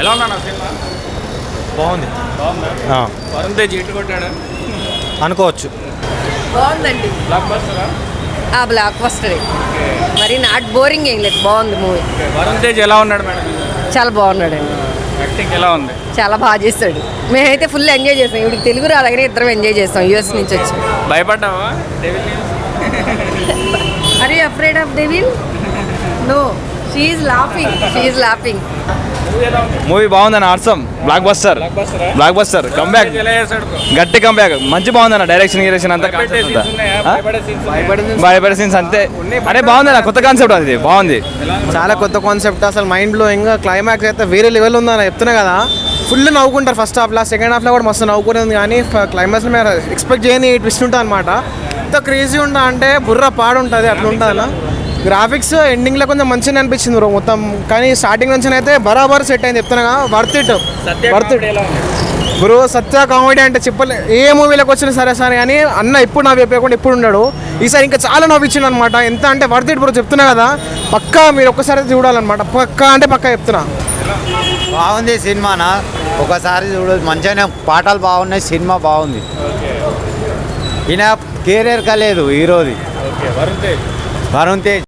ఎలా ఉన్నా సినిమా? బాగుంది. బాగుందా? వరుణ్ తేజ్ ఇటు కొట్టాడా అనుకోవచ్చు. బాగుందండి. బ్లాక్ బస్టరా? Blockbuster. మరి నాట్ బోరింగ్ ఏం లేదు, బాగుంది మూవీ. వరుణ్ తేజ్ ఎలా ఉన్నాడు మేడం? చాలా బాగున్నాడండి, యాక్టింగ్ ఎలా ఉంది? చాలా బాగా చేస్తాడు. మేమైతే ఫుల్ ఎంజాయ్ చేస్తాం. ఇప్పుడు తెలుగు రాదగానే ఇద్దరం ఎంజాయ్ చేస్తాం. యూఎస్ నుంచి వచ్చి. భయపడ్డావా devil news? Are you afraid of devil? No, she is laughing. Movie బాగుందన్న, అర్థం బ్లాక్ బస్టర్. బ్లాక్ బస్టరా? బ్లాక్ బస్టర్ కంబ్యాక్, ఎలా చేశాడు bro? గట్టి కంబ్యాక్, మంచి బాగుందన్న. డైరెక్షన్ అంతా భయపెట్టే scenes ఉన్నాయా? భయపడే scenes ఉన్నాయా? భయపడే సీన్స్ అంతే. అంటే బాగుందన్న, కొత్త కాన్సెప్ట్ అది బాగుంది. చాలా కొత్త కాన్సెప్ట్, అసలు మైండ్ బ్లోయింగ్. క్లైమాక్స్ అయితే వేరే లెవెల్ ఉందని చెప్తున్నా కదా. ఫుల్ నవ్వుకుంటారు ఫస్ట్ హాఫ్లో, సెకండ్ హాఫ్లో కూడా మస్తు నవ్వుకునేది. కానీ క్లైమాక్స్లో మీరు ఎక్స్పెక్ట్ చేయని ట్విస్ట్ ఉంటుంది అనమాట. ఎంత క్రేజీ ఉంటా అంటే బుర్ర పాడు ఉంటుంది, అట్లా ఉంటుంది అన్న. గ్రాఫిక్స్ ఎండింగ్లో కొంచెం మంచిగా అనిపించింది బ్రో మొత్తం. కానీ స్టార్టింగ్ నుంచి అయితే బరాబర్ సెట్ అయింది, చెప్తున్నా కదా. వర్త్ ఇట్ ఎలా ఉంది? బ్రో. సత్య కామెడీ అంటే చెప్పలే, ఏ మూవీలోకి వచ్చినా సరే కానీ అన్న ఇప్పుడు నవ్వు చెప్పకుండా ఇప్పుడు ఉన్నాడు. ఈసారి ఇంకా చాలా నవ్విచ్చిండు అనమాట. ఎంత అంటే వర్త్ ఇట్ బ్రో, చెప్తున్నా కదా. పక్కా మీరు ఒక్కసారి చూడాలన్నమాట, పక్కా అంటే పక్కా చెప్తున్నా. బాగుంది సినిమానా, ఒకసారి చూడదు. మంచిగానే పాటలు బాగున్నాయి, సినిమా బాగుంది. ఈయన కెరీర్ కాలేదు హీరోది వరుణ్ తేజ్ వరుణ్ తేజ్.